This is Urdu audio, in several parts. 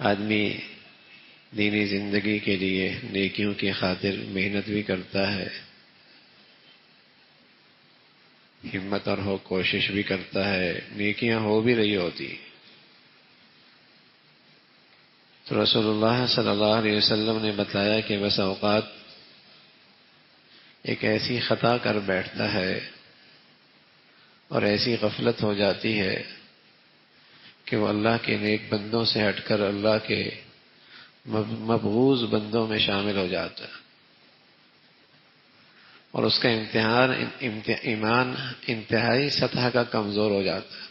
آدمی دینی زندگی کے لیے نیکیوں کی خاطر محنت بھی کرتا ہے، ہمت اور کوشش بھی کرتا ہے، نیکیاں ہو بھی رہی ہوتی، تو رسول اللہ صلی اللہ علیہ وسلم نے بتایا کہ بس اوقات ایک ایسی خطا کر بیٹھتا ہے اور ایسی غفلت ہو جاتی ہے کہ وہ اللہ کے نیک بندوں سے ہٹ کر اللہ کے مبغوض بندوں میں شامل ہو جاتا ہے، اور اس کا ایمان انتہائی سطح کا کمزور ہو جاتا ہے۔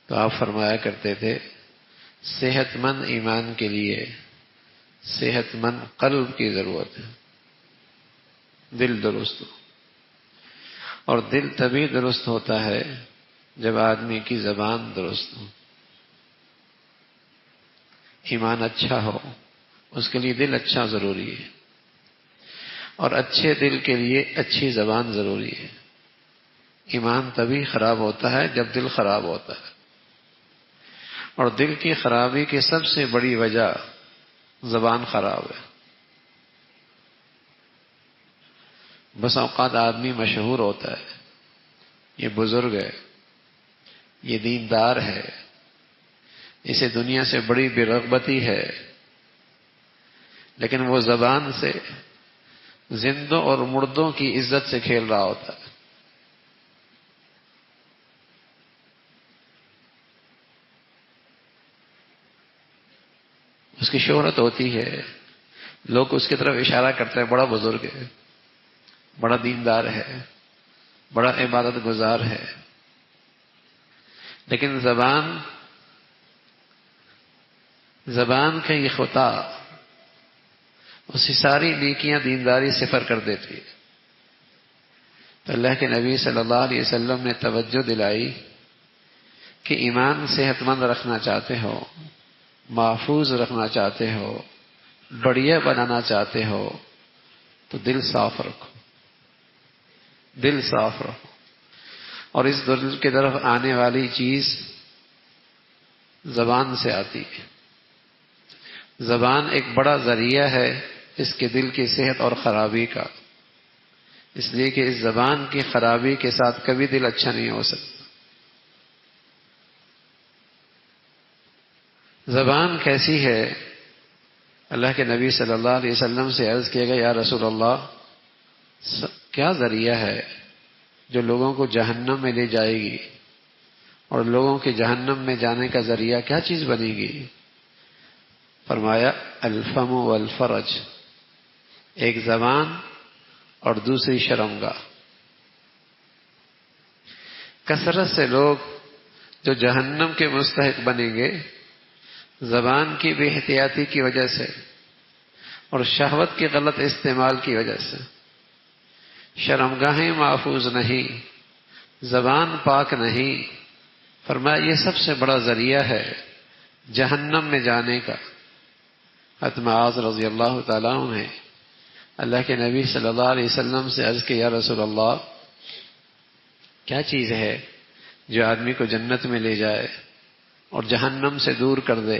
تو آپ فرمایا کرتے تھے صحت مند ایمان کے لیے صحت مند قلب کی ضرورت ہے، دل درست ہو، اور دل تبھی درست ہوتا ہے جب آدمی کی زبان درست ہو، ایمان اچھا ہو، اس کے لیے دل اچھا ضروری ہے، اور اچھے دل کے لیے اچھی زبان ضروری ہے۔ ایمان تبھی خراب ہوتا ہے جب دل خراب ہوتا ہے، اور دل کی خرابی کی سب سے بڑی وجہ زبان خراب ہے۔ بس اوقات آدمی مشہور ہوتا ہے، یہ بزرگ ہے، یہ دیندار ہے، اسے دنیا سے بڑی بے رغبتی ہے، لیکن وہ زبان سے زندوں اور مردوں کی عزت سے کھیل رہا ہوتا ہے۔ اس کی شہرت ہوتی ہے، لوگ اس کی طرف اشارہ کرتے ہیں، بڑا بزرگ ہے، بڑا دیندار ہے، بڑا عبادت گزار ہے، لیکن زبان کا یہ خطا اسی ساری نیکیاں دینداری صفر کر دیتی ہے۔ تو اللہ کے نبی صلی اللہ علیہ وسلم نے توجہ دلائی کہ ایمان صحت مند رکھنا چاہتے ہو، محفوظ رکھنا چاہتے ہو، بڑھیا بنانا چاہتے ہو، تو دل صاف رکھو، دل صاف رکھو، اور اس دل کی طرف آنے والی چیز زبان سے آتی ہے۔ زبان ایک بڑا ذریعہ ہے اس کے دل کی صحت اور خرابی کا، اس لیے کہ اس زبان کی خرابی کے ساتھ کبھی دل اچھا نہیں ہو سکتا۔ زبان کیسی ہے؟ اللہ کے نبی صلی اللہ علیہ وسلم سے عرض کیا گیا، یا رسول اللہ کیا ذریعہ ہے جو لوگوں کو جہنم میں لے جائے گی، اور لوگوں کے جہنم میں جانے کا ذریعہ کیا چیز بنے گی؟ فرمایا الفم والفرج، ایک زبان اور دوسری شرمگاہ۔ کثرت سے لوگ جو جہنم کے مستحق بنیں گے زبان کی بے احتیاطی کی وجہ سے اور شہوت کے غلط استعمال کی وجہ سے۔ شرمگاہیں محفوظ نہیں، زبان پاک نہیں، فرمایا یہ سب سے بڑا ذریعہ ہے جہنم میں جانے کا۔ حضرت معاذ رضی اللہ تعالیٰ عنہ نے اللہ کے نبی صلی اللہ علیہ وسلم سے عرض کیا، یا رسول اللہ کیا چیز ہے جو آدمی کو جنت میں لے جائے اور جہنم سے دور کر دے؟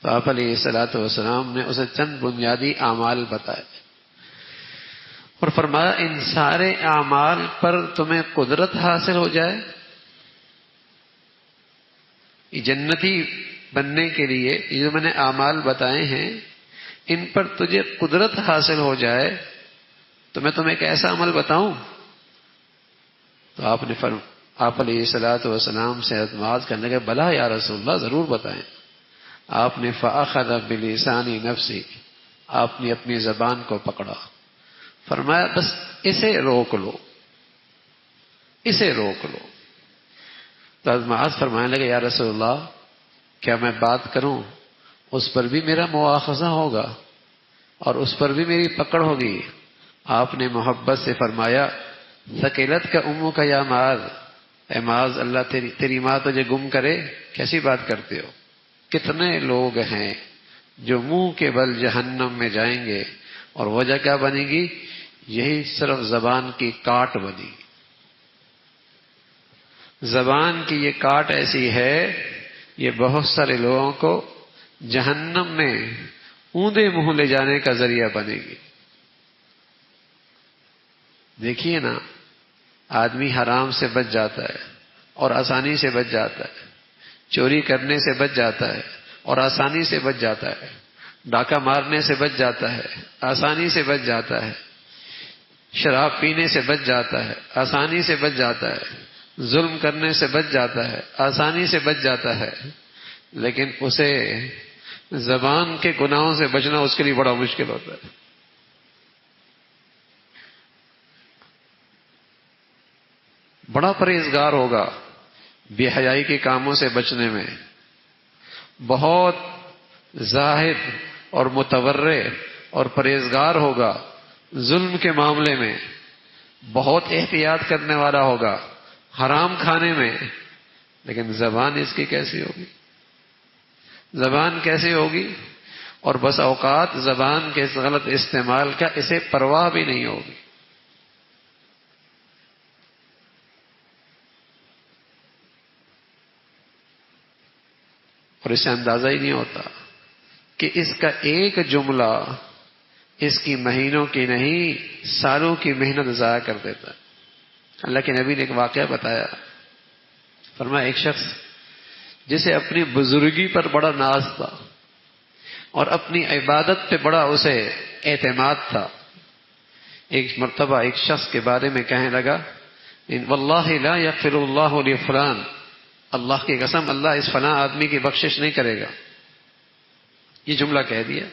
تو آپ علیہ الصلوۃ والسلام نے اسے چند بنیادی اعمال بتائے اور فرمایا ان سارے اعمال پر تمہیں قدرت حاصل ہو جائے، یہ جنتی بننے کے لیے یہ جو میں نے اعمال بتائے ہیں ان پر تجھے قدرت حاصل ہو جائے تو میں تمہیں ایک ایسا عمل بتاؤں؟ تو آپ علیہ الصلوۃ والسلام سے معاذ کرنے لگے، بلا یا رسول اللہ ضرور بتائیں۔ آپ نے فأخذ بلسان نفسی، آپ نے اپنی زبان کو پکڑا، فرمایا بس اسے روک لو، اسے روک لو۔ تو معاذ فرمانے لگے، یا رسول اللہ کیا میں بات کروں اس پر بھی میرا مواخذہ ہوگا اور اس پر بھی میری پکڑ ہوگی؟ آپ نے محبت سے فرمایا، ثقلت کا امو کا یا معاذ، اے معاذ اللہ تیری ماں تجھے گم کرے، کیسی بات کرتے ہو؟ کتنے لوگ ہیں جو منہ کے بل جہنم میں جائیں گے اور وجہ کیا بنے گی؟ یہی صرف زبان کی کاٹ بنی۔ زبان کی یہ کاٹ ایسی ہے یہ بہت سارے لوگوں کو جہنم میں اوندے منہ لے جانے کا ذریعہ بنے گی۔ دیکھیے نا، آدمی حرام سے بچ جاتا ہے اور آسانی سے بچ جاتا ہے، چوری کرنے سے بچ جاتا ہے اور آسانی سے بچ جاتا ہے، ڈاکہ مارنے سے بچ جاتا ہے، آسانی سے بچ جاتا ہے، شراب پینے سے بچ جاتا ہے، آسانی سے بچ جاتا ہے، ظلم کرنے سے بچ جاتا ہے، آسانی سے بچ جاتا ہے، لیکن اسے زبان کے گناہوں سے بچنا اس کے لیے بڑا مشکل ہوتا ہے۔ بڑا پرہیزگار ہوگا بے حیائی کے کاموں سے بچنے میں، بہت زاہد اور متورع اور پرہیزگار ہوگا ظلم کے معاملے میں، بہت احتیاط کرنے والا ہوگا حرام کھانے میں، لیکن زبان اس کی کیسی ہوگی؟ زبان کیسی ہوگی؟ اور بس اوقات زبان کے غلط استعمال کا اسے پرواہ بھی نہیں ہوگی۔ اور اسے اندازہ ہی نہیں ہوتا کہ اس کا ایک جملہ اس کی مہینوں کی نہیں سالوں کی محنت ضائع کر دیتا ہے۔ اللہ کے نبی نے ایک واقعہ بتایا، فرمایا ایک شخص جسے اپنی بزرگی پر بڑا ناز تھا اور اپنی عبادت پہ بڑا اسے اعتماد تھا، ایک مرتبہ ایک شخص کے بارے میں کہنے لگا واللہ لا یغفر اللہ لفلان، اللہ کی قسم اللہ اس فلاں آدمی کی بخشش نہیں کرے گا۔ یہ جملہ کہہ دیا،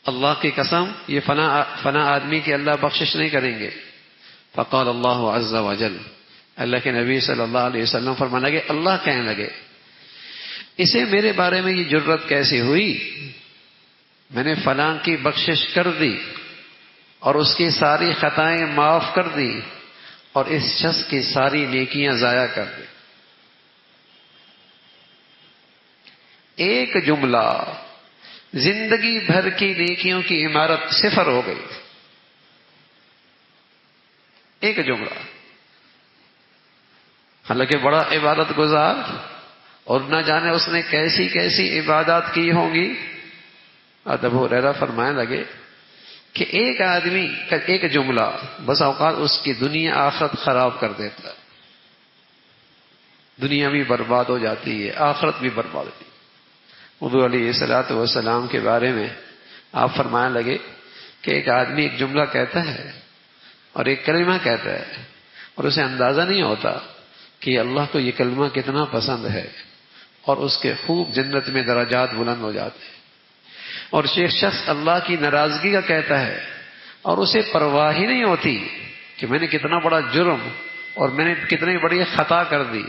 اللہ کی قسم یہ فلاں آدمی کی اللہ بخشش نہیں کریں گے۔ فقال اللہ عز وجل، اللہ کے نبی صلی اللہ علیہ وسلم فرمانے لگے، اللہ کہنے لگے اسے میرے بارے میں یہ جرت کیسی ہوئی، میں نے فلاں کی بخشش کر دی اور اس کی ساری خطائیں معاف کر دی اور اس شخص کی ساری نیکیاں ضائع کر دی۔ ایک جملہ زندگی بھر کی نیکیوں کی عمارت صفر ہو گئی۔ ایک جملہ، حالانکہ بڑا عبادت گزار اور نہ جانے اس نے کیسی کیسی عبادات کی ہوں گی۔ ابو ہریرہ فرمانے لگے کہ ایک آدمی کا ایک جملہ بس اوقات اس کی دنیا آخرت خراب کر دیتا ہے، دنیا بھی برباد ہو جاتی ہے، آخرت بھی برباد ہوتی ہے۔ حضور علیہ الصلوۃ والسلام کے بارے میں آپ فرمانے لگے کہ ایک آدمی ایک جملہ کہتا ہے اور ایک کلمہ کہتا ہے اور اسے اندازہ نہیں ہوتا کہ اللہ کو یہ کلمہ کتنا پسند ہے اور اس کے خوب جنت میں درجات بلند ہو جاتے ہیں، اور ایک شخص اللہ کی ناراضگی کا کہتا ہے اور اسے پرواہ ہی نہیں ہوتی کہ میں نے کتنا بڑا جرم اور میں نے کتنی بڑی خطا کر دی،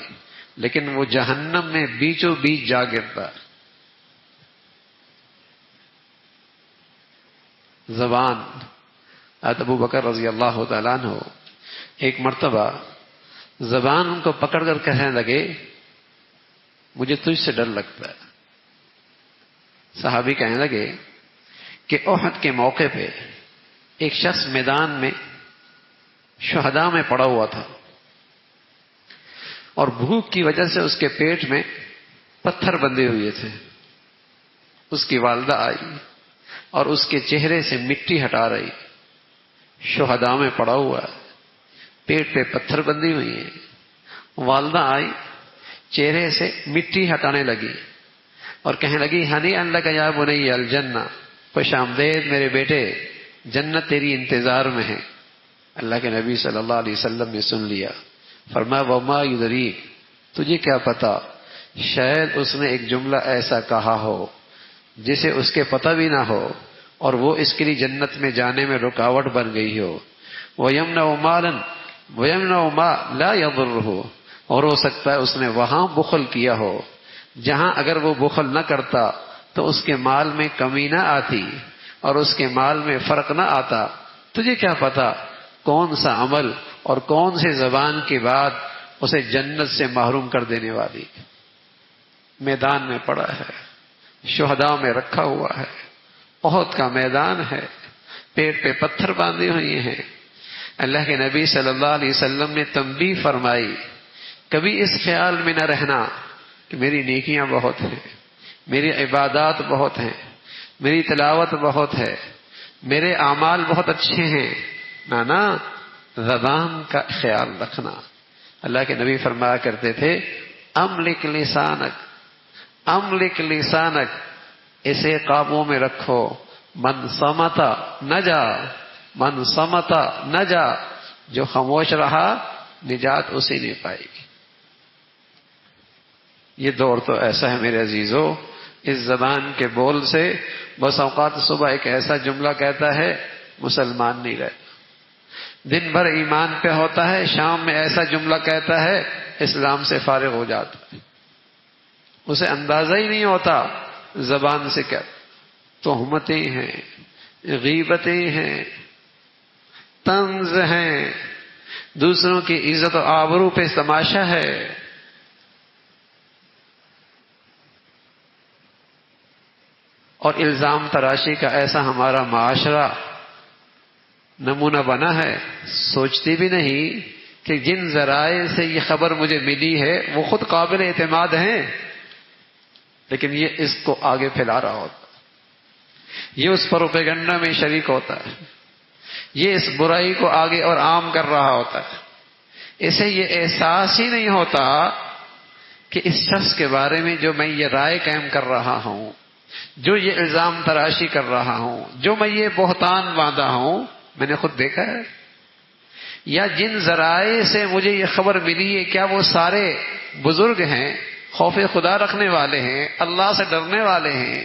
لیکن وہ جہنم میں بیچوں بیچ جا گرتا ہے۔ زبان، ابو بکر رضی اللہ تعالیٰ عنہ ایک مرتبہ زبان ان کو پکڑ کر کہنے لگے مجھے تجھ سے ڈر لگتا ہے۔ صحابی کہنے لگے کہ احد کے موقع پہ ایک شخص میدان میں شہداء میں پڑا ہوا تھا اور بھوک کی وجہ سے اس کے پیٹ میں پتھر بندھے ہوئے تھے۔ اس کی والدہ آئی اور اس کے چہرے سے مٹی ہٹا رہی، شہداء میں پڑا ہوا ہے، پیٹ پہ پتھر بندھی ہوئی ہیں۔ والدہ آئی، چہرے سے مٹی ہٹانے لگی اور کہنے لگی ہنی ان لک یا بنی الجنہ، خوش آمدید میرے بیٹے، جنت تیری انتظار میں ہے۔ اللہ کے نبی صلی اللہ علیہ وسلم نے سن لیا، فرمایا وما یدریک، تجھے کیا پتا، شاید اس نے ایک جملہ ایسا کہا ہو جسے اس کے پتہ بھی نہ ہو اور وہ اس کے لیے جنت میں جانے میں رکاوٹ بن گئی ہو۔ وَيَمْنَعُ مَالًا وَيَمْنَعُ مَا لَا يَضُرُّهُ، اور ہو سکتا ہے اس نے وہاں بخل کیا ہو جہاں اگر وہ بخل نہ کرتا تو اس کے مال میں کمی نہ آتی اور اس کے مال میں فرق نہ آتا۔ تجھے کیا پتا کون سا عمل اور کون سے زبان کی بات اسے جنت سے محروم کر دینے والی۔ میدان میں پڑا ہے، شہداء میں رکھا ہوا ہے، احد کا میدان ہے، پیٹ پہ پتھر باندھے ہوئے ہیں۔ اللہ کے نبی صلی اللہ علیہ وسلم نے تنبیہ فرمائی، کبھی اس خیال میں نہ رہنا کہ میری نیکیاں بہت ہیں، میری عبادات بہت ہیں، میری تلاوت بہت ہے، میرے اعمال بہت اچھے ہیں. نا زبان کا خیال رکھنا. اللہ کے نبی فرمایا کرتے تھے املک لسانک، اسے قابو میں رکھو. من صمتا نجا، جو خاموش رہا نجات اسی نے پائے گی. یہ دور تو ایسا ہے میرے عزیزو، اس زبان کے بول سے بس اوقات صبح ایک ایسا جملہ کہتا ہے مسلمان نہیں رہتا، دن بھر ایمان پہ ہوتا ہے، شام میں ایسا جملہ کہتا ہے اسلام سے فارغ ہو جاتا ہے. اسے اندازہ ہی نہیں ہوتا زبان سے کیا تہمتیں ہیں، غیبتیں ہیں، طنز ہیں، دوسروں کی عزت و آبرو پہ تماشا ہے. اور الزام تراشی کا ایسا ہمارا معاشرہ نمونہ بنا ہے، سوچتی بھی نہیں کہ جن ذرائع سے یہ خبر مجھے ملی ہے وہ خود قابل اعتماد ہیں، لیکن یہ اس کو آگے پھیلا رہا ہوتا، یہ اس پروپیگنڈا میں شریک ہوتا ہے، یہ اس برائی کو آگے اور عام کر رہا ہوتا ہے. اسے یہ احساس ہی نہیں ہوتا کہ اس شخص کے بارے میں جو میں یہ رائے قائم کر رہا ہوں، جو یہ الزام تراشی کر رہا ہوں، جو میں یہ بہتان باندھا ہوں، میں نے خود دیکھا ہے. یا جن ذرائع سے مجھے یہ خبر ملی ہے کیا وہ سارے بزرگ ہیں، خوف خدا رکھنے والے ہیں، اللہ سے ڈرنے والے ہیں؟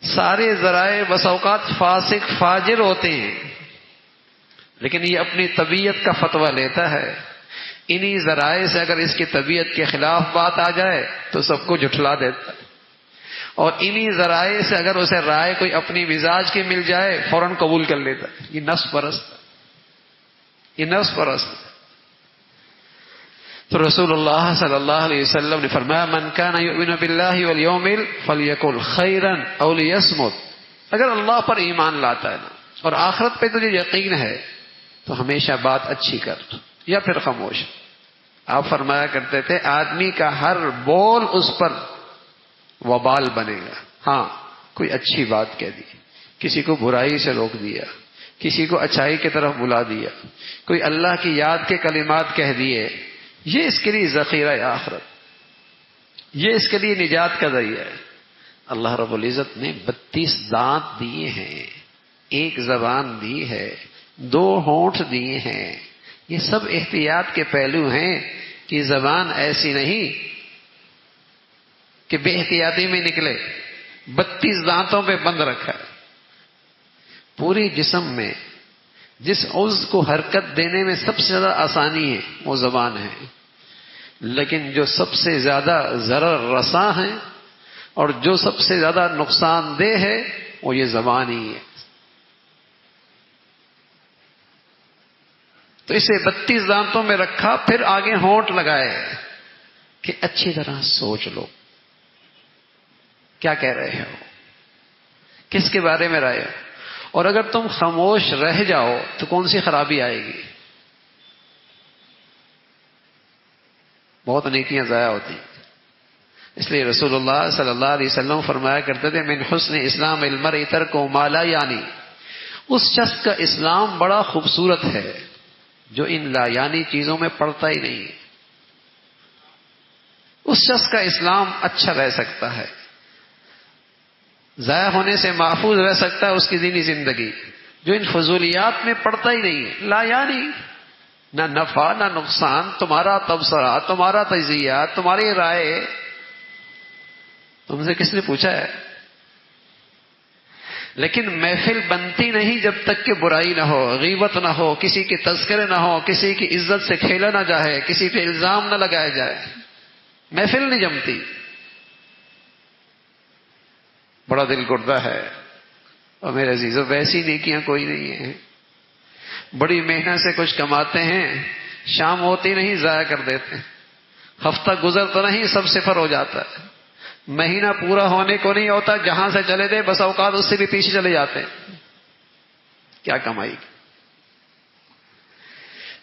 سارے ذرائع بس اوقات فاسق فاجر ہوتے ہیں، لیکن یہ اپنی طبیعت کا فتویٰ لیتا ہے. انہی ذرائع سے اگر اس کی طبیعت کے خلاف بات آ جائے تو سب کو جھٹلا دیتا ہے، اور انہی ذرائع سے اگر اسے رائے کوئی اپنی مزاج کی مل جائے فوراً قبول کر لیتا ہے. یہ نفس پرست. تو رسول اللہ صلی اللہ علیہ وسلم نے فرمایا من کان یؤمن باللہ والیوم فلیقل خیرا او لیصمت. اگر اللہ پر ایمان لاتا ہے نا اور آخرت پہ تجھے یقین ہے تو ہمیشہ بات اچھی کر یا پھر خاموش. آپ فرمایا کرتے تھے آدمی کا ہر بول اس پر وبال بنے گا. ہاں کوئی اچھی بات کہہ دی، کسی کو برائی سے روک دیا، کسی کو اچھائی کی طرف بلا دیا، کوئی اللہ کی یاد کے کلمات کہہ دیے، یہ اس کے لیے ذخیرہ آخرت، یہ اس کے لیے نجات کا ذریعہ ہے. اللہ رب العزت نے 32 دانت دیے ہیں، ایک زبان دی ہے، 2 ہونٹ دیے ہیں. یہ سب احتیاط کے پہلو ہیں کہ زبان ایسی نہیں کہ بے احتیاطی میں نکلے. 32 دانتوں پہ بند رکھا ہے. پوری جسم میں جس عضو کو حرکت دینے میں سب سے زیادہ آسانی ہے وہ زبان ہے، لیکن جو سب سے زیادہ ضرر رساں ہے اور جو سب سے زیادہ نقصان دہ ہے وہ یہ زبان ہی ہے. تو اسے 32 دانتوں میں رکھا، پھر آگے ہونٹ لگائے کہ اچھی طرح سوچ لو کیا کہہ رہے ہو، کس کے بارے میں رائے ہو. اور اگر تم خاموش رہ جاؤ تو کون سی خرابی آئے گی؟ بہت نیکیاں ضائع ہوتی. اس لیے رسول اللہ صلی اللہ علیہ وسلم فرمایا کرتے تھے من حسن اسلام المرء ترک ما لا یعنی. اس شخص کا اسلام بڑا خوبصورت ہے جو ان لا یعنی چیزوں میں پڑتا ہی نہیں. اس شخص کا اسلام اچھا رہ سکتا ہے، ضائع ہونے سے محفوظ رہ سکتا ہے اس کی دینی زندگی، جو ان فضولیات میں پڑتا ہی نہیں. لا یعنی نہ نفع نہ نقصان، تمہارا تبصرہ، تمہارا تجزیہ، تمہاری رائے، تم سے کس نے پوچھا ہے؟ لیکن محفل بنتی نہیں جب تک کہ برائی نہ ہو، غیبت نہ ہو، کسی کے تذکرے نہ ہو، کسی کی عزت سے کھیلا نہ جائے، کسی پہ الزام نہ لگایا جائے، محفل نہیں جمتی. بڑا دل گردہ ہے. اور میرے عزیزو ویسی نیکیاں کوئی نہیں ہیں. بڑی محنت سے کچھ کماتے ہیں، شام ہوتی نہیں ضائع کر دیتے، ہفتہ گزرتا نہیں سب صفر ہو جاتا ہے، مہینہ پورا ہونے کو نہیں ہوتا جہاں سے چلے تھے بس اوقات اس سے بھی پیچھے چلے جاتے ہیں. کیا کمائی؟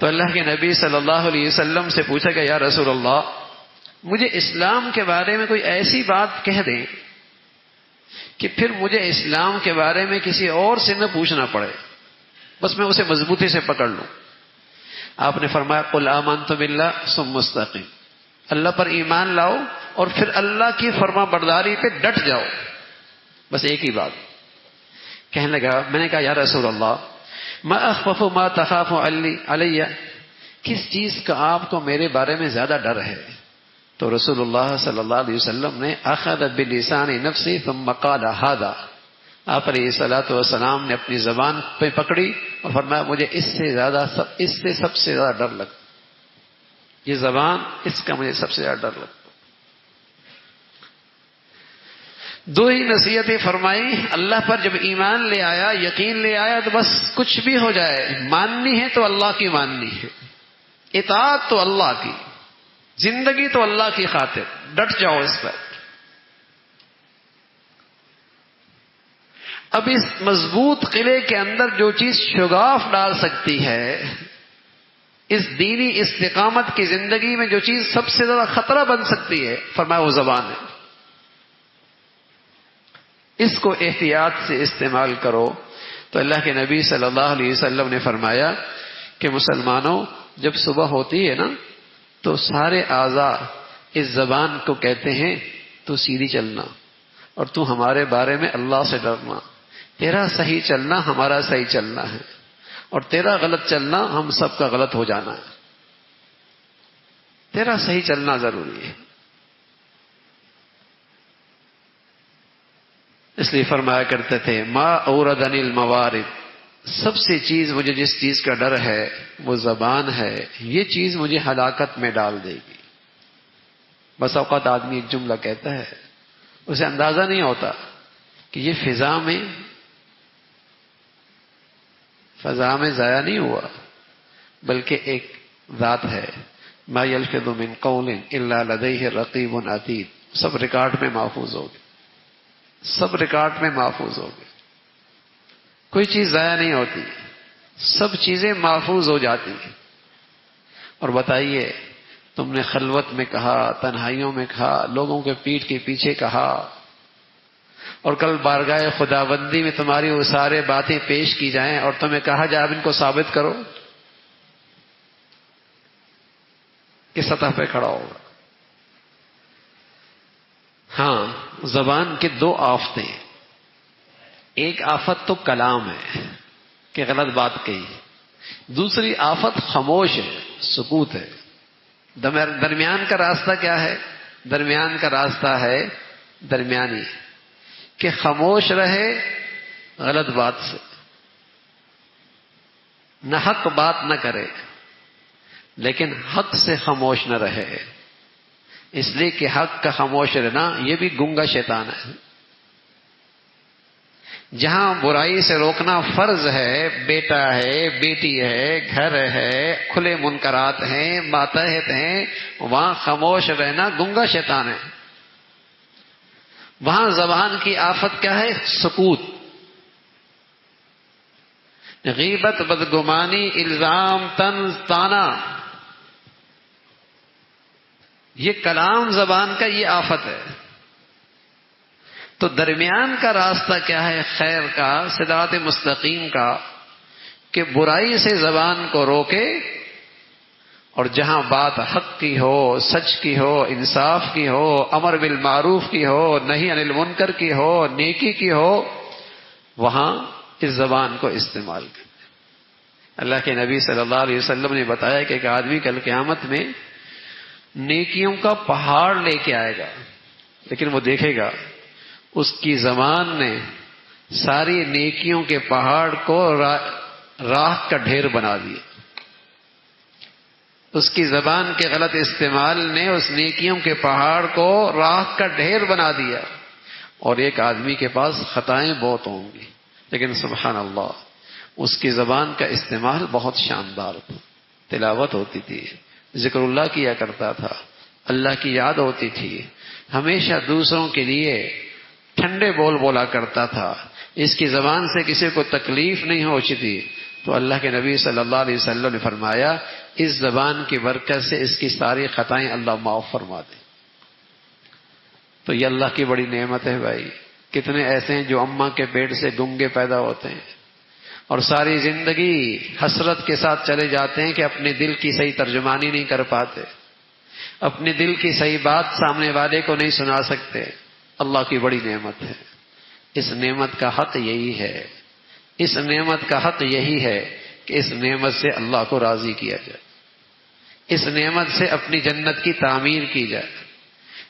تو اللہ کے نبی صلی اللہ علیہ وسلم سے پوچھا کہ یا رسول اللہ مجھے اسلام کے بارے میں کوئی ایسی بات کہہ دیں کہ پھر مجھے اسلام کے بارے میں کسی اور سے نہ پوچھنا پڑے، بس میں اسے مضبوطی سے پکڑ لوں۔ آپ نے فرمایا قل آمنت باللہ ثم استقم، اللہ پر ایمان لاؤ اور پھر اللہ کی فرما برداری پہ ڈٹ جاؤ، بس ایک ہی بات۔ کہنے لگا، میں نے کہا یا رسول اللہ ما اخوف ما تخاف علی، کس چیز کا آپ کو میرے بارے میں زیادہ ڈر ہے؟ تو رسول اللہ صلی اللہ علیہ وسلم نے اخذ بلسان نفسی ثم قال ھذا، آپ علیہ الصلوۃ والسلام نے اپنی زبان پہ پکڑی اور فرمایا مجھے اس سے سب سے زیادہ ڈر لگتا، یہ زبان اس کا مجھے سب سے زیادہ ڈر لگتا۔ دو ہی نصیحتیں فرمائی، اللہ پر جب ایمان لے آیا، یقین لے آیا تو بس کچھ بھی ہو جائے، ماننی ہے تو اللہ کی ماننی ہے، اطاعت تو اللہ کی، زندگی تو اللہ کی خاطر، ڈٹ جاؤ اس پر۔ اب اس مضبوط قلعے کے اندر جو چیز شگاف ڈال سکتی ہے، اس دینی استقامت کی زندگی میں جو چیز سب سے زیادہ خطرہ بن سکتی ہے، فرمایا وہ زبان ہے، اس کو احتیاط سے استعمال کرو۔ تو اللہ کے نبی صلی اللہ علیہ وسلم نے فرمایا کہ مسلمانوں جب صبح ہوتی ہے نا تو سارے اعضاء اس زبان کو کہتے ہیں تو سیدھی چلنا، اور تو ہمارے بارے میں اللہ سے ڈرنا، تیرا صحیح چلنا ہمارا صحیح چلنا ہے، اور تیرا غلط چلنا ہم سب کا غلط ہو جانا ہے، تیرا صحیح چلنا ضروری ہے۔ اس لیے فرمایا کرتے تھے ما اوردنی الموارد، سب سے چیز مجھے جس چیز کا ڈر ہے وہ زبان ہے، یہ چیز مجھے ہلاکت میں ڈال دے گی۔ بس اوقات آدمی ایک جملہ کہتا ہے، اسے اندازہ نہیں ہوتا کہ یہ فضا میں ضائع نہیں ہوا، بلکہ ایک ذات ہے، ما یلفظ من قول الا لدیہ رقیب عتید، سب ریکارڈ میں محفوظ ہوگی، سب ریکارڈ میں محفوظ ہوگی، کوئی چیز ضائع نہیں ہوتی، سب چیزیں محفوظ ہو جاتی ہیں۔ اور بتائیے تم نے خلوت میں کہا، تنہائیوں میں کہا، لوگوں کے پیٹھ کے پیچھے کہا، اور کل بارگاہ خداوندی میں تمہاری وہ سارے باتیں پیش کی جائیں اور تمہیں کہا جائے اب ان کو ثابت کرو، کس سطح پہ کھڑا ہوگا؟ ہاں، زبان کے دو آفتیں، ایک آفت تو کلام ہے کہ غلط بات کہی، دوسری آفت خاموش ہے، سکوت ہے۔ درمیان کا راستہ کیا ہے؟ درمیان کا راستہ ہے درمیانی، کہ خاموش رہے غلط بات سے، نہ حق بات نہ کرے لیکن حق سے خاموش نہ رہے، اس لیے کہ حق کا خاموش رہنا یہ بھی گنگا شیطان ہے۔ جہاں برائی سے روکنا فرض ہے، بیٹا ہے، بیٹی ہے، گھر ہے، کھلے منکرات ہیں، ماتحت ہیں، وہاں خاموش رہنا گنگا شیطان ہے۔ وہاں زبان کی آفت کیا ہے؟ سکوت، غیبت، بدگمانی، الزام، طنز، طعنہ، یہ کلام زبان کا یہ آفت ہے۔ تو درمیان کا راستہ کیا ہے؟ خیر کا، صراط مستقیم کا، کہ برائی سے زبان کو روکے اور جہاں بات حق کی ہو، سچ کی ہو، انصاف کی ہو، امر بالمعروف کی ہو، نہی عن المنکر کی ہو، نیکی کی ہو، وہاں اس زبان کو استعمال کرے۔ اللہ کے نبی صلی اللہ علیہ وسلم نے بتایا کہ ایک آدمی کل قیامت میں نیکیوں کا پہاڑ لے کے آئے گا، لیکن وہ دیکھے گا اس کی زبان نے ساری نیکیوں کے پہاڑ کو راکھ کا ڈھیر بنا دیا، اس کی زبان کے غلط استعمال نے اس نیکیوں کے پہاڑ کو راکھ کا ڈھیر بنا دیا۔ اور ایک آدمی کے پاس خطائیں بہت ہوں گی، لیکن سبحان اللہ اس کی زبان کا استعمال بہت شاندار تھا، تلاوت ہوتی تھی، ذکر اللہ کیا کرتا تھا، اللہ کی یاد ہوتی تھی، ہمیشہ دوسروں کے لیے ٹھنڈے بول بولا کرتا تھا، اس کی زبان سے کسی کو تکلیف نہیں ہوتی تھی، تو اللہ کے نبی صلی اللہ علیہ وسلم نے فرمایا اس زبان کی برکت سے اس کی ساری خطائیں اللہ معاف فرما دے۔ تو یہ اللہ کی بڑی نعمت ہے بھائی۔ کتنے ایسے ہیں جو اماں کے پیٹ سے گنگے پیدا ہوتے ہیں اور ساری زندگی حسرت کے ساتھ چلے جاتے ہیں کہ اپنے دل کی صحیح ترجمانی نہیں کر پاتے، اپنے دل کی صحیح بات سامنے والے کو نہیں سنا سکتے۔ اللہ کی بڑی نعمت ہے۔ اس نعمت کا حق یہی ہے، اس نعمت کا حق یہی ہے کہ اس نعمت سے اللہ کو راضی کیا جائے، اس نعمت سے اپنی جنت کی تعمیر کی جائے،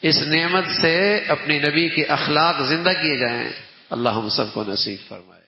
اس نعمت سے اپنے نبی کے اخلاق زندہ کیے جائیں۔ اللہ ہم سب کو نصیب فرمائے۔